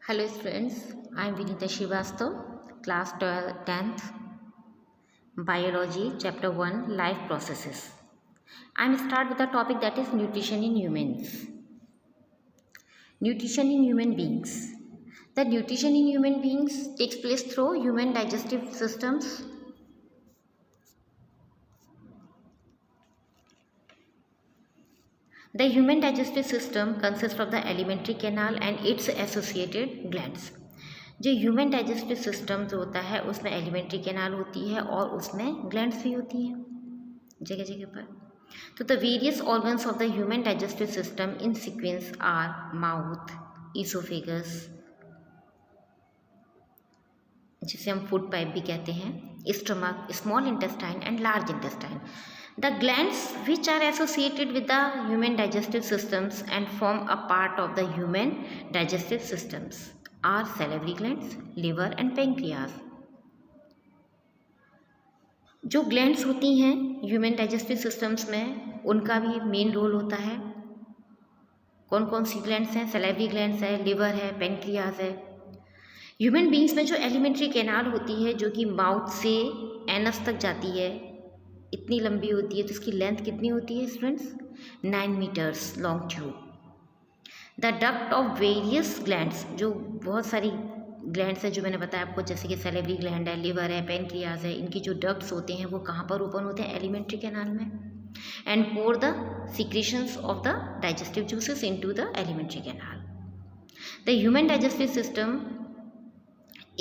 Hello students, I am Vinita Srivastav, class 10th, Biology, Chapter 1, Life Processes. I am start with the topic that is nutrition in humans. Nutrition in human beings. The nutrition in human beings takes place through human digestive systems. The human digestive system consists of the alimentary canal and its associated glands. जो human digestive system जो होता है उसमें alimentary canal होती है और उसमें glands भी होती हैं जगह जगह पर. तो the various organs of the human digestive system in sequence are mouth, oesophagus जिसे हम फूड पाइप भी कहते हैं, stomach, small intestine and large intestine. The glands which are associated with the human digestive systems and form a part of the human digestive systems are salivary glands, liver and pancreas. जो glands होती हैं human digestive systems में उनका भी main role होता है. कौन कौन सी ग्लैंड्स हैं? सैलिवरी ग्लैंड्स है, लिवर है, पेनक्रियाज है. ह्यूमन बींग्स में जो एलिमेंट्री कैनाल होती है जो कि माउथ से एनस तक जाती है, इतनी लंबी होती है. तो इसकी लेंथ कितनी होती है students? 9 metres long tube. The duct of various glands, जो बहुत सारी ग्लैंड्स है जो मैंने बताया आपको, जैसे कि सैलिवरी ग्लैंड है, लिवर है, पेनक्रियाज है, इनकी जो डक्ट्स होते हैं वो कहाँ पर ओपन होते हैं? एलिमेंट्री कैनाल में. And pour the secretions of the digestive juices into the alimentary canal. The human digestive system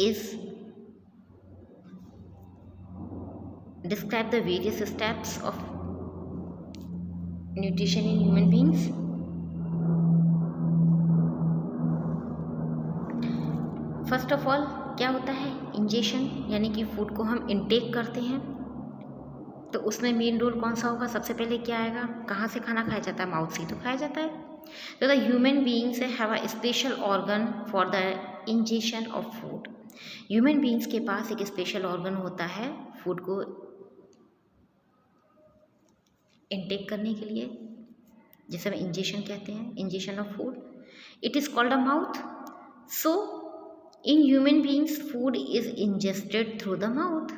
is describe the various steps of nutrition in human beings. First of all क्या होता है? Ingestion, यानी कि food को हम intake करते हैं. तो उसमें मेन रोल कौन सा होगा? सबसे पहले क्या आएगा? कहाँ से खाना खाया जाता है? माउथ से तो खाया जाता है. तो the human beings have a special organ for the ingestion of food. Human beings के पास एक स्पेशल ऑर्गन होता है फूड को इनटेक करने के लिए, जिसे हम इंजेशन कहते हैं, ingestion of food. It is called a mouth. So in human beings food is ingested through the mouth.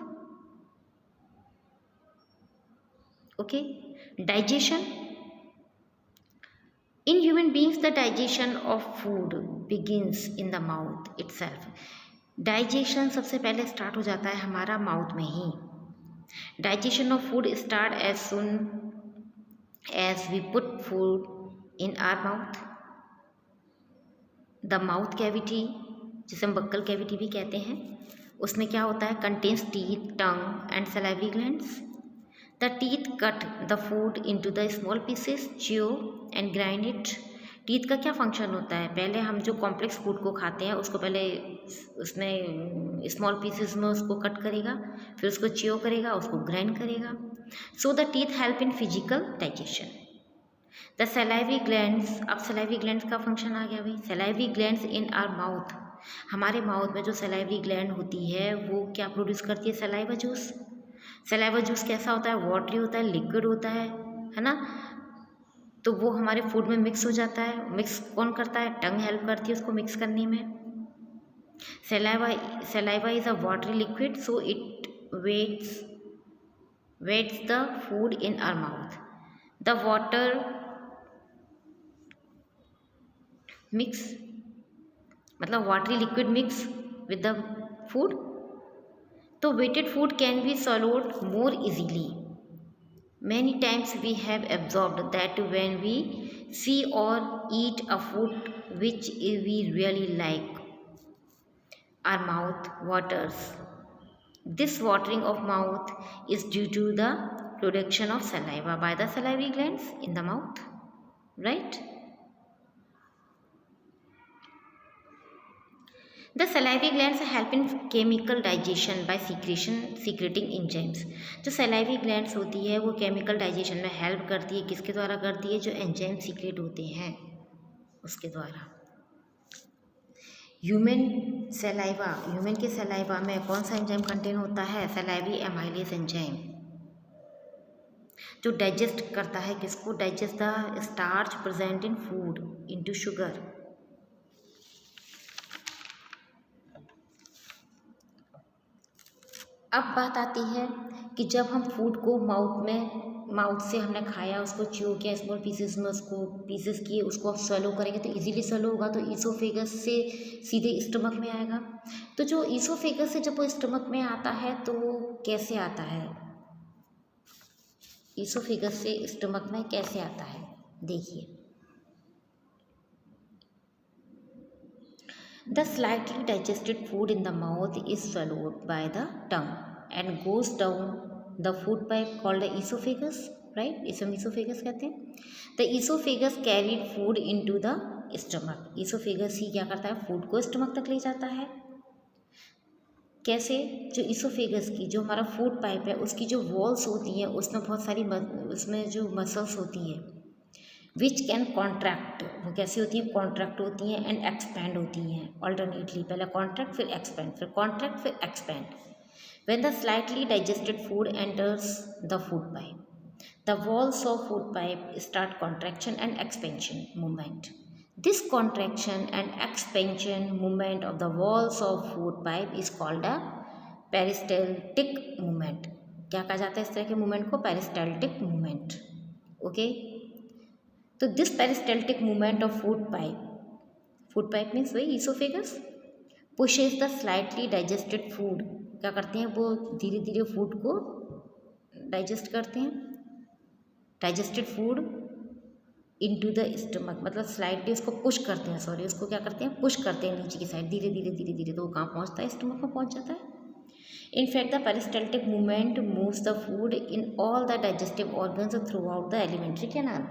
Okay. Digestion. In human beings the digestion of food begins in the mouth itself. Digestion सबसे पहले start हो जाता है हमारा mouth में ही. Digestion of food start as soon as we put food in our mouth. The mouth cavity, जिसे हम बक्कल कैविटी भी कहते हैं, उसमें क्या होता है? Contains teeth, tongue and salivary glands. The teeth cut the food into the small pieces, chew and grind it. Teeth का क्या फंक्शन होता है? पहले हम जो कॉम्प्लेक्स फूड को खाते हैं उसको पहले उसमें स्मॉल पीसेस में उसको कट करेगा, फिर उसको च्यू करेगा, उसको ग्राइंड करेगा. So the teeth help in physical digestion. The salivary glands. अब सलाइवरी ग्लैंड्स का फंक्शन आ गया भाई. Salivary glands in our mouth. हमारे माउथ में जो सलाइवरी ग्लैंड होती है वो क्या प्रोड्यूस करती है? Saliva juice. सलाइवा जूस कैसा होता है? वाटरी होता है, लिक्विड होता है ना. तो वो हमारे फूड में मिक्स हो जाता है. मिक्स कौन करता है? टंग हेल्प करती है उसको मिक्स करने में. Saliva is a watery liquid, so it wets the food in our mouth. The water mix, मतलब watery liquid mix with the food. तो wetted food can be swallowed more easily. Many times we have absorbed that when we see or eat a food which we really like, our mouth waters. This watering of mouth is due to the production of saliva by the salivary glands in the mouth, right? The salivary glands help in chemical digestion by secreting enzymes. जो salivary glands होती है वो chemical digestion में help करती है. किसके द्वारा करती है? जो एंजाइम सीक्रेट होते हैं उसके द्वारा. ह्यूमन के सलाइवा में कौन सा एंजाइम कंटेन होता है? सलाइवरी एमाइलेज एंजाइम, जो डाइजेस्ट करता है किसको? Digest the starch present in food into sugar. अब बात आती है कि जब हम फूड को माउथ से हमने खाया, उसको च्यू किया स्मॉल पीसेस में, उसको पीसेस किए, उसको आप स्वेलो करेंगे तो इजीली स्वेलो होगा, तो ईसोफेगस से सीधे स्टमक में आएगा। तो जो ईसोफेगस से जब वो स्टमक में आता है तो वो कैसे आता है, ईसोफेगस से स्टमक में कैसे आता है, देखिए। The slightly digested food in the mouth is swallowed by the tongue and goes down the food pipe called the esophagus, right? इसे हम esophagus कहते हैं। The esophagus carried food into the stomach. esophagus ही क्या करता है, food को stomach तक ले जाता है। कैसे, जो इसोफेगस की जो हमारा फूड पाइप है उसकी जो वॉल्स होती हैं उसमें बहुत सारी उसमें जो मसल्स होती हैं विच कैन कॉन्ट्रैक्ट, वो कैसी होती हैं, कॉन्ट्रैक्ट होती हैं एंड एक्सपैंड होती हैं ऑल्टरनेटली, पहले कॉन्ट्रैक्ट फिर एक्सपैंड, फिर कॉन्ट्रैक्ट फिर expand. When the slightly digested food enters the food pipe, the walls of food pipe start contraction and expansion movement. This contraction and expansion movement of the walls of food pipe is called a peristaltic movement. क्या कहा जाता है इस तरह के movement को, peristaltic movement. Okay, तो this peristaltic movement of food pipe means वही oesophagus, pushes the slightly digested food, क्या करते हैं वो धीरे धीरे फूड को डाइजेस्ट करते हैं, digested food into the stomach, मतलब स्लाइटली उसको पुश करते हैं, सॉरी उसको क्या करते हैं, पुश करते हैं नीचे की साइड, धीरे धीरे धीरे धीरे, तो वो कहाँ पहुँचता है, स्टमक में पहुँच जाता है। In fact, the peristaltic movement moves the food in all the digestive organs throughout the alimentary canal.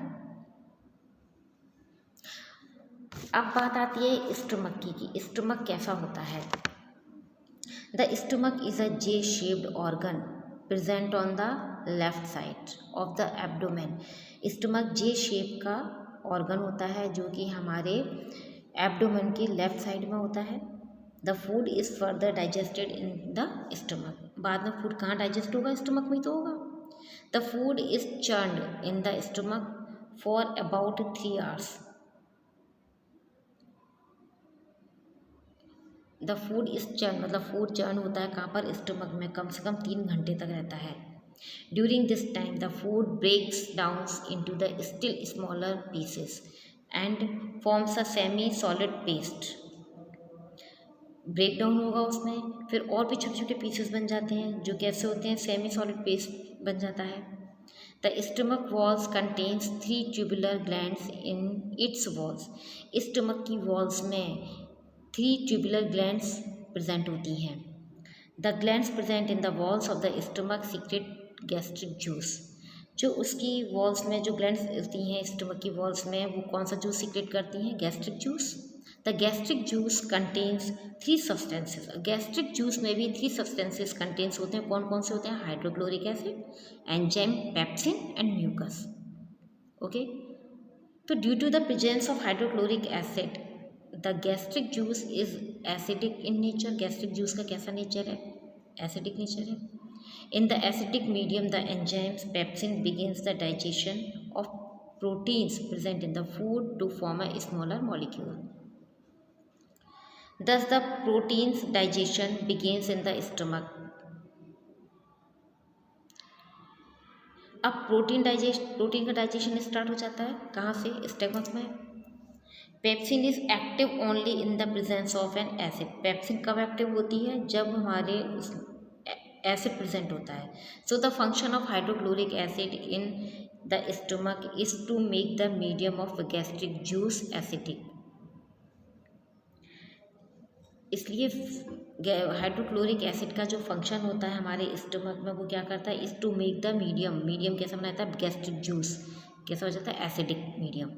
अब बात आती है स्टमक की कि स्टमक कैसा होता है। The stomach is a J shaped organ present on the left side of the abdomen. Stomach J shape का ऑर्गन होता है जो कि हमारे एब्डोमेन की लेफ्ट साइड में होता है। The food is further digested in the stomach, बाद में फूड कहाँ डाइजेस्ट होगा, स्टमक में तो होगा। The food is churned in the stomach for about 3 hours। The food is churn, मतलब फूड चर्न होता है कहाँ पर, स्टमक में, कम से कम 3 घंटे तक रहता है। During this time the food breaks down into the still smaller pieces and forms a semi solid paste. Break down होगा उसमें, फिर और भी छोटे छोटे पीसेस बन जाते हैं जो कैसे होते हैं, सेमी सॉलिड पेस्ट बन जाता है। The stomach walls contains 3 tubular glands in its walls. Stomach की वॉल्स में 3 ट्यूबुलर ग्लैंड्स प्रेजेंट होती हैं। The glands present in the walls of the stomach secret gastric juice. जो उसकी वॉल्स में जो ग्लैंड्स होती हैं स्टमक की वॉल्स में, वो कौन सा जूस सीक्रेट करती हैं, gastric juice. The gastric juice contains 3 substances. Gastric juice में भी 3 सब्सटेंसेस कंटेन्स होते हैं, कौन कौन से होते हैं, hydrochloric acid, enzyme pepsin and mucus. Okay, तो due to the presence of hydrochloric acid the gastric juice is acidic in nature. Gastric juice का कैसा नेचर है, एसिडिक नेचर है। In the acidic medium the enzymes pepsin begins the digestion of proteins present in the food to form a smaller molecule. Thus the protein's digestion begins in the stomach. अब protein का digestion start हो जाता है कहाँ से, stomach में। Pepsin is active only in the presence of an acid. Pepsin कब active होती है, जब हमारे एसिड प्रेजेंट होता है। So the function of hydrochloric acid in the stomach is to make the medium of gastric juice acidic. इसलिए hydrochloric acid का जो फंक्शन होता है हमारे स्टमक में, वो क्या करता है, is to make the medium कैसा बनाता है, गैस्ट्रिक जूस कैसा हो जाता है, acidic medium,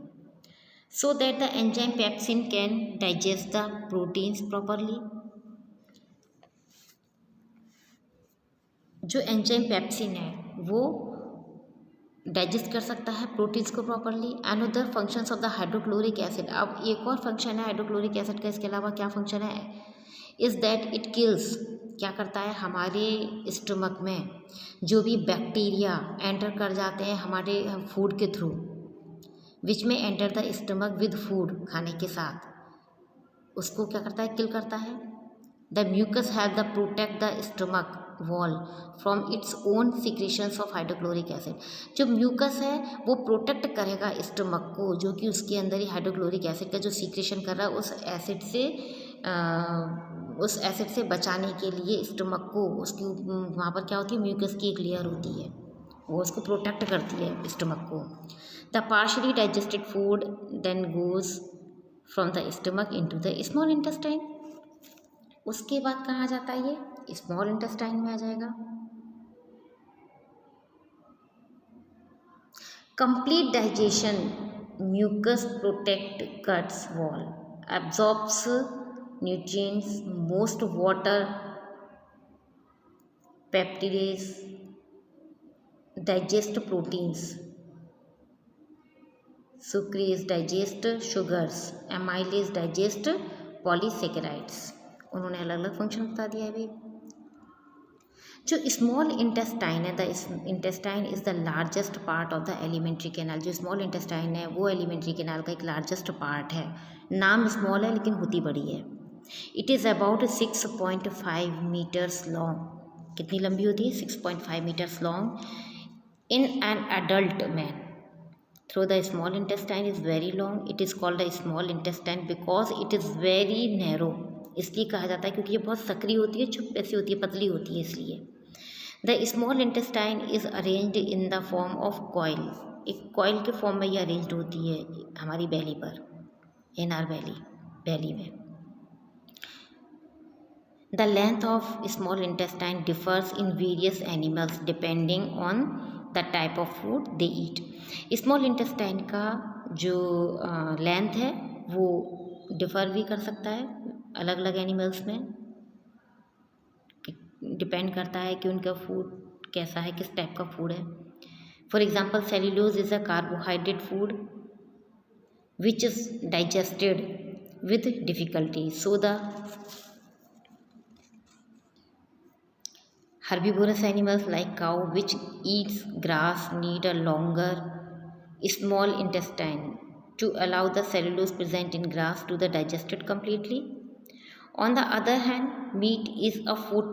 so that the enzyme pepsin can digest the proteins properly. जो एंजाइम पेप्सिन है वो डाइजेस्ट कर सकता है प्रोटीन्स को properly. Another functions of the hydrochloric acid, अब एक और फंक्शन है हाइड्रोक्लोरिक एसिड का, इसके अलावा क्या फंक्शन है, इज़ दैट इट किल्स, क्या करता है, हमारे स्टमक में जो भी बैक्टीरिया एंटर कर जाते हैं हमारे फूड के थ्रू, विच में enter the stomach with food, खाने के साथ, उसको क्या करता है, किल करता है। The mucus have the protect the stomach wall from its own secretions of hydrochloric acid. जो म्यूकस है वो प्रोटेक्ट करेगा स्टमक को, जो कि उसके अंदर ही हाइड्रोक्लोरिक एसिड का जो सीक्रेशन कर रहा है उस एसिड से बचाने के लिए स्टमक को, उसकी वहाँ पर क्या होती है, म्यूकस की एक लेयर होती है, वो उसको प्रोटेक्ट करती है स्टमक को। The partially digested food then goes from the stomach into the small intestine. उसके बाद कहाँ जाता है, ये स्मॉल इंटेस्टाइन में आ जाएगा। Complete digestion, mucus protect guts wall, absorbs nutrients, most water, peptides, digest proteins, sucrase digest sugars, amylase digest polysaccharides। उन्होंने अलग अलग फंक्शन बता दिया है अभी। जो स्मॉल इंटेस्टाइन है, the intestine is the largest part of the alimentary canal. जो स्मॉल इंटेस्टाइन है वो एलिमेंट्री कैनाल का एक लार्जेस्ट पार्ट है। नाम स्मॉल है लेकिन होती बड़ी है। It is about 6.5 metres long. कितनी लंबी होती है, 6.5 metres long in an adult man. Through the small intestine is very long. It is called the small intestine because it is very narrow. इसलिए कहा जाता है क्योंकि ये बहुत सकरी होती है, छुप ऐसी होती है, पतली होती है इसलिए। The small intestine is arranged in the form of coil. एक कॉइल के फॉर्म में ये अरेंज्ड होती है हमारी बैली पर, इन आर बैली में। The length of small intestine differs in various animals depending on the type of food they eat. Small intestine का जो लेंथ है वो डिफ़र भी कर सकता है अलग अलग एनिमल्स में, डिपेंड करता है कि उनका फूड कैसा है, किस टाइप का फूड है। For example cellulose is a carbohydrate food which is digested with difficulty. So the herbivorous animals like cow which eats grass need a longer small intestine to allow the cellulose present in grass to be digested completely. On the other hand, meat is a food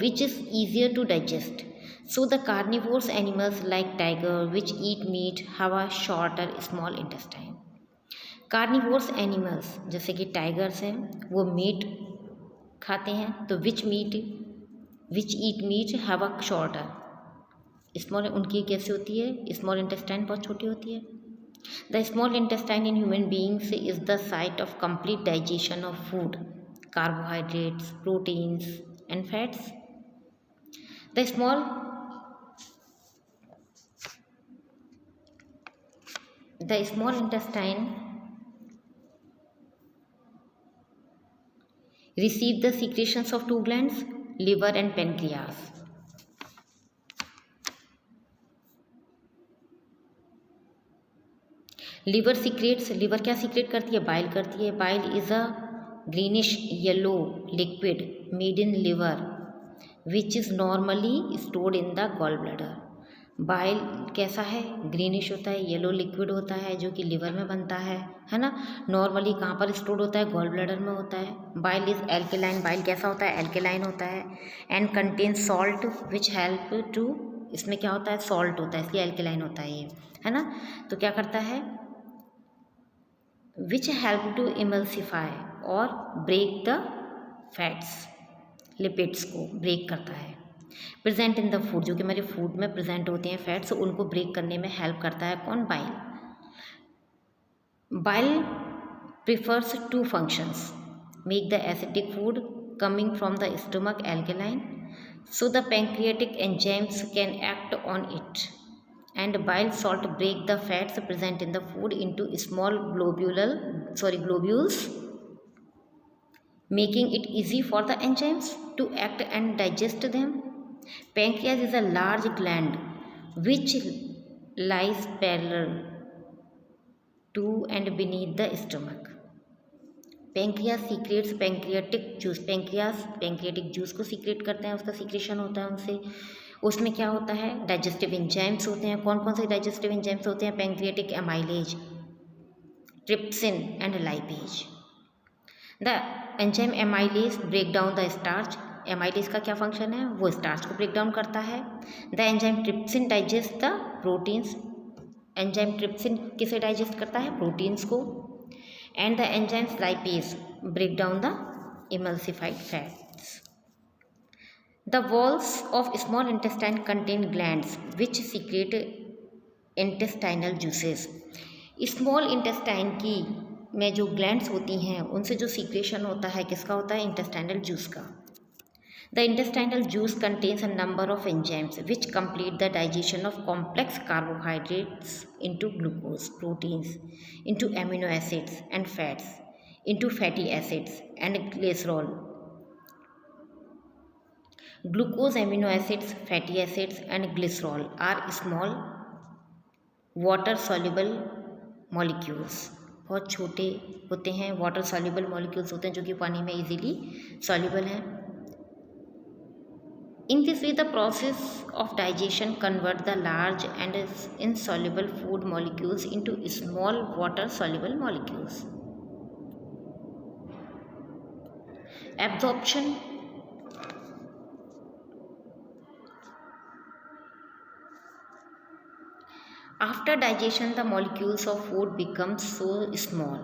which is easier to digest. So the carnivorous animals like tiger which eat meat have a shorter small intestine. Carnivores animals जैसे कि tigers हैं वो meat खाते हैं, तो which eat meat have a shorter small, उनकी कैसे होती है, स्मॉल इंटेस्टाइन बहुत छोटी होती है। The small intestine in human beings is the site of complete digestion of food, carbohydrates, proteins and fats. The small intestine receive the secretions of two glands, liver and pancreas. Liver क्या secrete करती है, bile करती है। Bile is a greenish yellow liquid made in liver which is normally stored in the gall bladder. Bile कैसा है, greenish होता है, yellow liquid होता है जो कि लिवर में बनता है ना। नॉर्मली कहाँ पर स्टोर होता है, गॉल ब्लैडर में होता है। बाइल इज़ एल्केलाइन, बाइल कैसा होता है, एल्केलाइन होता है। And contain salt which help to, इसमें क्या होता है, सॉल्ट होता है इसलिए एल्केलाइन होता है ये, है ना। तो क्या करता है, विच हेल्प टू इमल्सिफाई और ब्रेक द फैट्स, लिपिड्स को ब्रेक करता है। प्रेजेंट इन द फूड, जो कि हमारे फूड में प्रेजेंट होते हैं फैट्स, उनको ब्रेक करने में हेल्प करता है कौन, bile. Bile prefers to functions, make the acidic food coming from the stomach alkaline, so the pancreatic enzymes can act on it, and bile salt break the fats present in the food into small globules, making it easy for the enzymes to act and digest them. Pancreas is a large gland which lies parallel to and beneath the stomach. Pancreas secretes pancreatic juice. Pancreatic juice को secret करते हैं, उसका secretion होता है उनसे। उसमें क्या होता है, डाइजेस्टिव एंजाइम्स होते हैं। कौन कौन से डाइजेस्टिव एंजाइम्स होते हैं, pancreatic amylase, trypsin and lipase. The enzyme amylase break down the starch. Amylase का क्या फंक्शन है, वो स्टार्च को ब्रेक डाउन करता है। The enzyme trypsin digest the proteins. Enzyme trypsin किसे डाइजेस्ट करता है, प्रोटीन्स को। And the enzyme lipase break down the emulsified fats. The walls of small intestine contain glands which secrete intestinal juices. Small intestine की में जो glands होती हैं उनसे जो सीक्रेशन होता है किसका होता है, इंटेस्टाइनल जूस का। The intestinal juice contains a number of enzymes which complete the digestion of complex carbohydrates into glucose, proteins, into amino acids and fats, into fatty acids and glycerol. Glucose, amino acids, fatty acids and glycerol are small water soluble molecules. बहुत छोटे होते हैं, water soluble molecules होते हैं जो कि पानी में इजीली सॉल्युबल हैं। In this way the process of digestion convert the large and insoluble food molecules into small water soluble molecules. Absorption. After digestion, the molecules of food become so small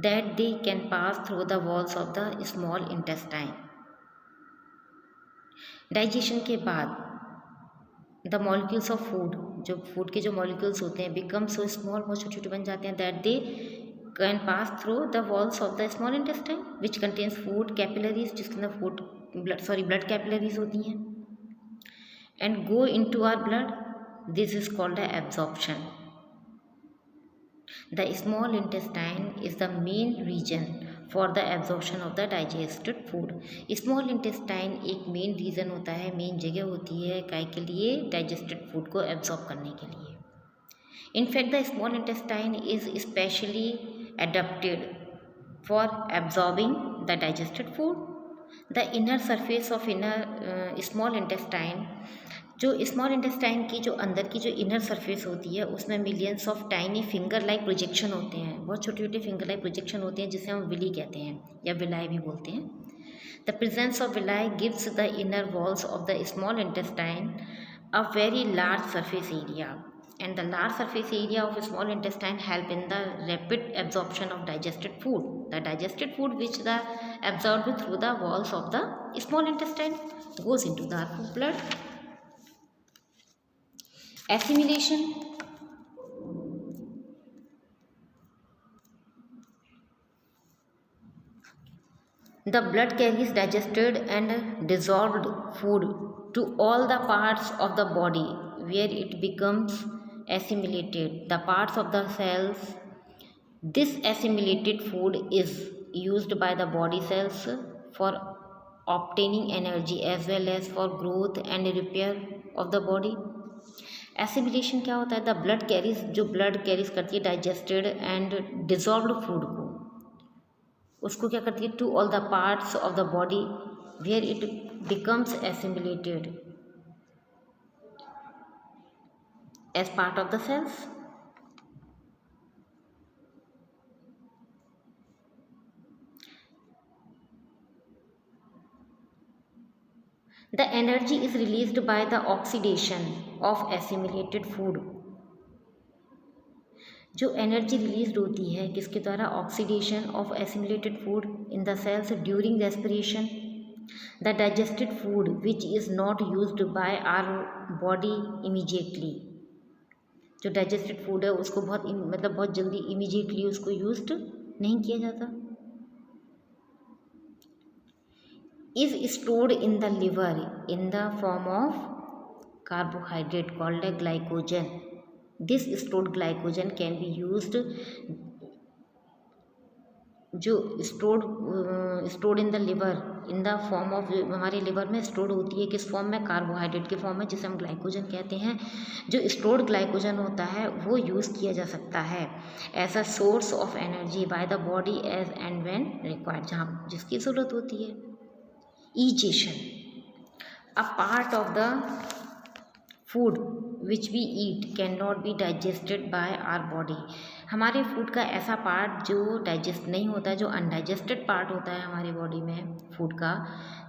that they can pass through the walls of the small intestine. Digestion के बाद the molecules of food, जो food के जो molecules होते हैं, become so small, बहुत छोटे छोटे बन जाते हैं, that they can pass through the walls of the small intestine, which contains food capillaries, जिसके अंदर blood capillaries होती हैं, and go into our blood. This is called the absorption. The small intestine is the main region for the absorption of the digested food. Small intestine एक main region होता है, main जगह होती है काय के लिए, digested food को absorb करने के लिए. In fact, the small intestine is specially adapted for absorbing the digested food. The inner surface of small intestine, जो स्मॉल इंटेस्टाइन की जो अंदर की जो इनर सरफेस होती है उसमें millions of tiny finger like projection होते हैं, बहुत छोटे छोटे फिंगर लाइक प्रोजेक्शन होते हैं जिसे हम विली कहते हैं या विलाई भी बोलते हैं। The presence of villi gives the inner walls of the small intestine a very large surface area, and the large surface area of small intestine help in the rapid absorption of digested food. The digested food which the absorbed through the walls of the small intestine goes into the blood. Assimilation. The blood carries digested and dissolved food to all the parts of the body where it becomes assimilated. The parts of the cells. This assimilated food is used by the body cells for obtaining energy as well as for growth and repair of the body. Assimilation क्या होता है, the blood carries, जो blood carries करती है digested and dissolved food को, उसको क्या करती है to all the parts of the body where it becomes assimilated as part of the cells. The energy is released by the oxidation of assimilated food. जो energy release होती है किसके द्वारा, oxidation of assimilated food in the cells during respiration. The digested food which is not used by our body immediately, जो digested food है उसको बहुत जल्दी इमीडिएटली उसको यूज्ड नहीं किया जाता। is stored in the liver in the form of carbohydrate called a glycogen. This stored glycogen can be used, जो stored in the liver in the form of, हमारे लिवर में स्टोर्ड होती है किस फॉर्म में, कार्बोहाइड्रेट के form में, जिसे हम ग्लाइकोजन कहते हैं। जो स्टोर्ड ग्लाइकोजन होता है वो यूज़ किया जा सकता है as a source of energy by the body as and when required, जहाँ जिसकी ज़रूरत होती है। Egestion, a part of the food which we eat can not be digested by our body. हमारे फूड का ऐसा पार्ट जो डाइजेस्ट नहीं होता है, जो अनडाइजेस्टेड पार्ट होता है हमारी बॉडी में फूड का,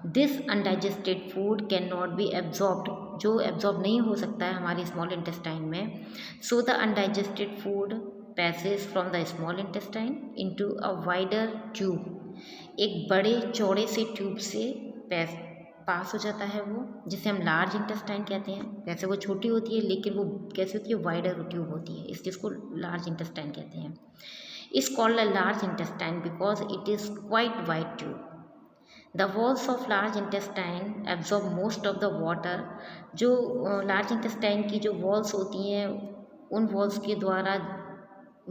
this undigested food can not be absorbed, जो एब्जॉर्ब नहीं हो सकता है हमारे स्मॉल इंटेस्टाइन में। So the undigested food passes from the small intestine into a wider tube, एक बड़े चौड़े से ट्यूब से पास हो जाता है वो, जिसे हम लार्ज इंटेस्टाइन कहते हैं। वैसे वो छोटी होती है लेकिन वो कैसी होती है, वाइडर ट्यूब होती है, इस चीज़ को लार्ज इंटेस्टाइन कहते हैं। Is called a large intestine because it is quite wide tube. The walls of large intestine absorb most of the water, जो लार्ज इंटेस्टाइन की जो वॉल्स होती हैं उन वॉल्स के द्वारा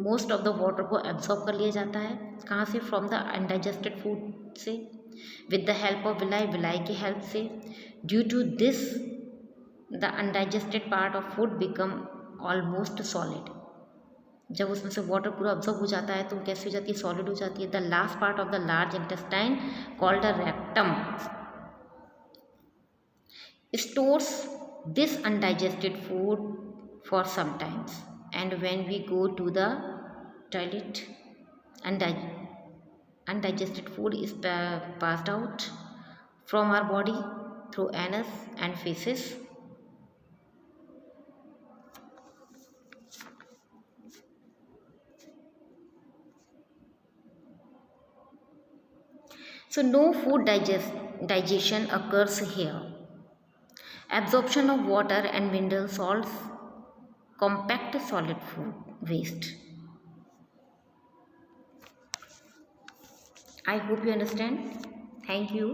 मोस्ट ऑफ द वाटर को एब्जॉर्ब कर लिया जाता है। कहाँ से? फ्रॉम द अनडाइजेस्टेड फूड से, with the help of villi, villi की हेल्प से। Due to this the undigested part of food become almost solid. जब उसमें से वाटर पूरा ऑब्जॉर्ब हो जाता है तो कैसी हो जाती है? सॉलिड हो जाती है। The last part of the large intestine called the rectum stores this undigested food for some times, and when we go to the toilet, undigested food is passed out from our body through anus and feces. So no food digestion occurs here. Absorption of water and mineral salts compact solid food waste. I hope you understand. Thank you.